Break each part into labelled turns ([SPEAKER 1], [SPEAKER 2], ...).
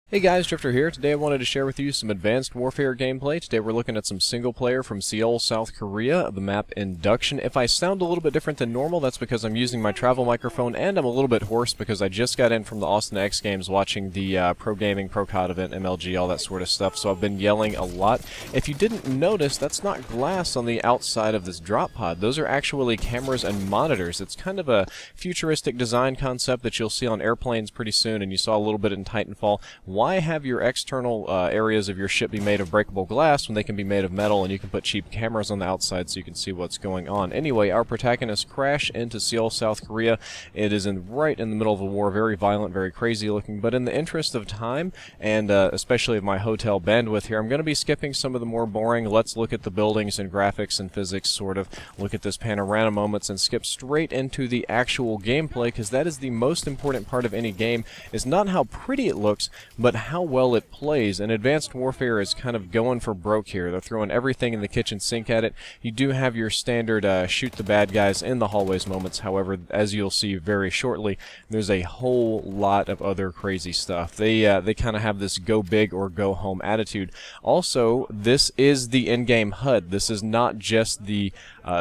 [SPEAKER 1] Hey guys, Drifter here. Today I wanted to share with you some Advanced Warfare gameplay. Today we're looking at some single player from Seoul, South Korea, the map Induction. If I sound a little bit different than normal, that's because I'm using my travel microphone and I'm a little bit hoarse because I just got in from the Austin X Games watching the Pro Gaming, Pro COD event, MLG, all that sort of stuff, so I've been yelling a lot. If you didn't notice, that's not glass on the outside of this drop pod. Those are actually cameras and monitors. It's kind of a futuristic design concept that you'll see on airplanes pretty soon, and you saw a little bit in Titanfall. Why have your external areas of your ship be made of breakable glass when they can be made of metal, and you can put cheap cameras on the outside so you can see what's going on? Anyway, our protagonists crash into Seoul, South Korea. It is right in the middle of a war, very violent, very crazy looking, but in the interest of time, and especially of my hotel bandwidth here, I'm going to be skipping some of the more boring, let's look at the buildings and graphics and physics, sort of look at this panorama moments, and skip straight into the actual gameplay, because that is the most important part of any game, is not how pretty it looks, but how well it plays. And Advanced Warfare is kind of going for broke here. They're throwing everything in the kitchen sink at it. You do have your standard shoot the bad guys in the hallways moments. However, as you'll see very shortly, there's a whole lot of other crazy stuff. They kind of have this go big or go home attitude. Also, this is the in-game HUD. This is not just the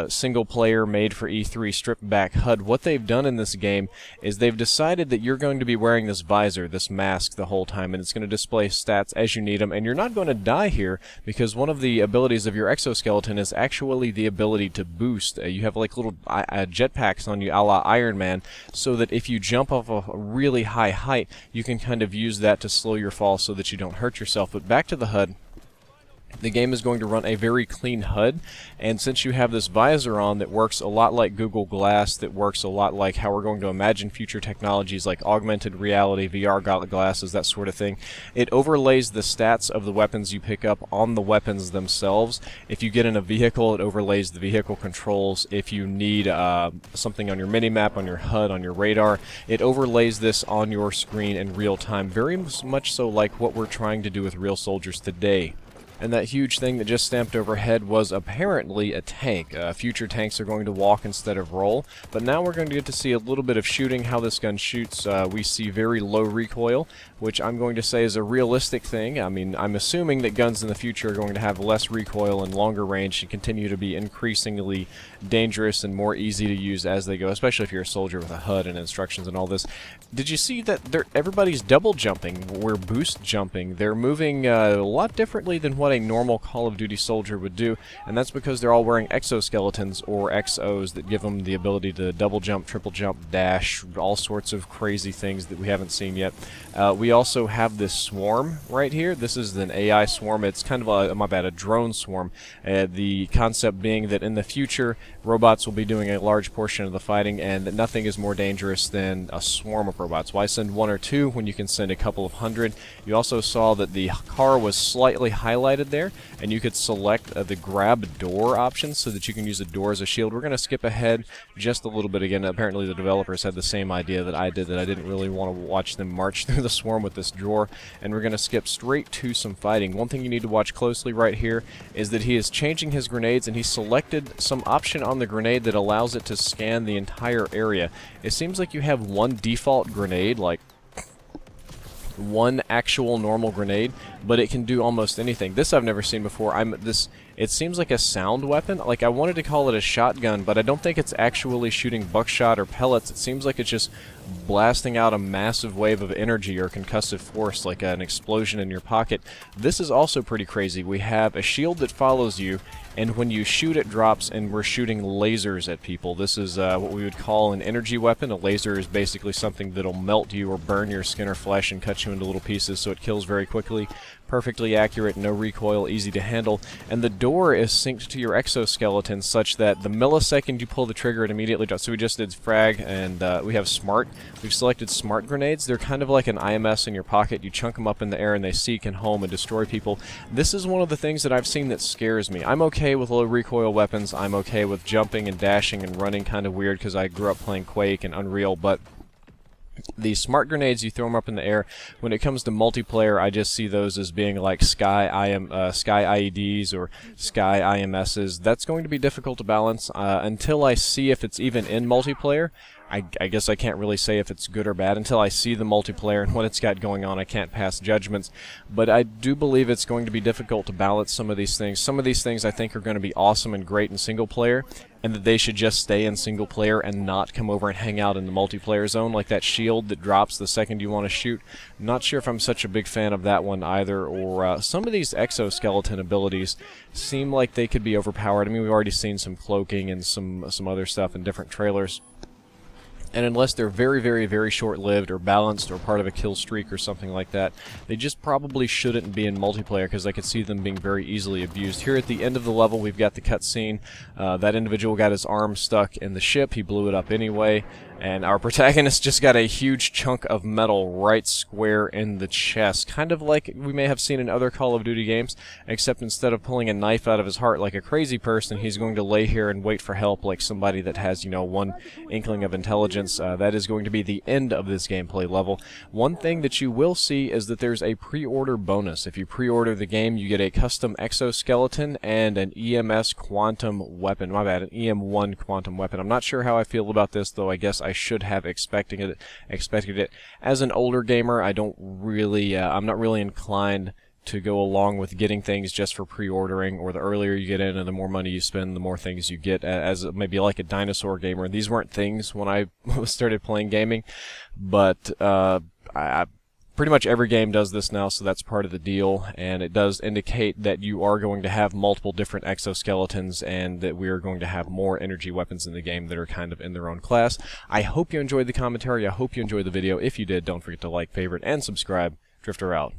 [SPEAKER 1] single player made for E3 stripped back HUD. What they've done in this game is they've decided that you're going to be wearing this visor, this mask, the whole time, and it's going to display stats as you need them, and you're not going to die here because one of the abilities of your exoskeleton is actually the ability to boost. You have like little jetpacks on you a la Iron Man, so that if you jump off a really high height, you can kind of use that to slow your fall so that you don't hurt yourself. But back to the HUD. The game is going to run a very clean HUD, and since you have this visor on that works a lot like Google Glass, that works a lot like how we're going to imagine future technologies like augmented reality, VR glasses, that sort of thing, it overlays the stats of the weapons you pick up on the weapons themselves. If you get in a vehicle, it overlays the vehicle controls. If you need something on your minimap, on your HUD, on your radar, it overlays this on your screen in real time, very much so like what we're trying to do with real soldiers today. And that huge thing that just stamped overhead was apparently a tank. Future tanks are going to walk instead of roll, but now we're going to get to see a little bit of shooting, how this gun shoots. We see very low recoil, which I'm going to say is a realistic thing. I mean, I'm assuming that guns in the future are going to have less recoil and longer range and continue to be increasingly dangerous and more easy to use as they go, especially if you're a soldier with a HUD and instructions and all this. Did you see that everybody's double jumping? We're boost jumping. They're moving a lot differently than what a normal Call of Duty soldier would do, and that's because they're all wearing exoskeletons or XOs that give them the ability to double jump, triple jump, dash, all sorts of crazy things that we haven't seen yet. We also have this swarm right here. This is an AI swarm. It's kind of a drone swarm. The concept being that in the future, robots will be doing a large portion of the fighting, and that nothing is more dangerous than a swarm of robots. Why send one or two when you can send a couple of hundred? You also saw that the car was slightly highlighted there, and you could select the grab door option so that you can use a door as a shield. We're going to skip ahead just a little bit again. Apparently the developers had the same idea that I did, that I didn't really want to watch them march through the swarm with this drawer, and we're going to skip straight to some fighting. One thing you need to watch closely right here is that he is changing his grenades, and he selected some option on the grenade that allows it to scan the entire area. It seems like you have one default grenade, like one actual normal grenade, but it can do almost anything. This I've never seen before. It seems like a sound weapon. Like, I wanted to call it a shotgun, but I don't think it's actually shooting buckshot or pellets. It seems like it's just blasting out a massive wave of energy or concussive force, like an explosion in your pocket. This is also pretty crazy. We have a shield that follows you, and when you shoot, it drops, and we're shooting lasers at people. This is what we would call an energy weapon. A laser is basically something that'll melt you or burn your skin or flesh and cut you into little pieces, so it kills very quickly. Perfectly accurate, no recoil, easy to handle, and the door is synced to your exoskeleton such that the millisecond you pull the trigger, it immediately drops. So we just did frag, and we have smart. We've selected smart grenades. They're kind of like an IMS in your pocket. You chunk them up in the air, and they seek and home and destroy people. This is one of the things that I've seen that scares me. I'm okay with low recoil weapons. I'm okay with jumping and dashing and running, kind of weird because I grew up playing Quake and Unreal, but the smart grenades, you throw them up in the air. When it comes to multiplayer, I just see those as being like Sky IEDs or Sky IMSs. That's going to be difficult to balance until I see if it's even in multiplayer. I guess I can't really say if it's good or bad until I see the multiplayer and what it's got going on. I can't pass judgments, but I do believe it's going to be difficult to balance some of these things. Some of these things I think are going to be awesome and great in single player, and that they should just stay in single player and not come over and hang out in the multiplayer zone, like that shield that drops the second you want to shoot. Not sure if I'm such a big fan of that one either, or some of these exoskeleton abilities seem like they could be overpowered. I mean, we've already seen some cloaking and some other stuff in different trailers. And unless they're very, very, very short-lived or balanced or part of a kill streak or something like that, they just probably shouldn't be in multiplayer, because I could see them being very easily abused. Here at the end of the level, we've got the cutscene. That individual got his arm stuck in the ship. He blew it up anyway. And our protagonist just got a huge chunk of metal right square in the chest. Kind of like we may have seen in other Call of Duty games, except instead of pulling a knife out of his heart like a crazy person, he's going to lay here and wait for help like somebody that has, you know, one inkling of intelligence. That is going to be the end of this gameplay level. One thing that you will see is that there's a pre-order bonus. If you pre-order the game, you get a custom exoskeleton and an EMS quantum weapon. My bad, an EM1 quantum weapon. I'm not sure how I feel about this, though I guess I should have expected it. As an older gamer, I don't really, I'm not really inclined to go along with getting things just for pre-ordering, or the earlier you get in and the more money you spend, the more things you get. As maybe like a dinosaur gamer, these weren't things when I started playing gaming, but pretty much every game does this now, so that's part of the deal, and it does indicate that you are going to have multiple different exoskeletons, and that we are going to have more energy weapons in the game that are kind of in their own class. I hope you enjoyed the commentary. I hope you enjoyed the video. If you did, don't forget to like, favorite, and subscribe. Drifter out.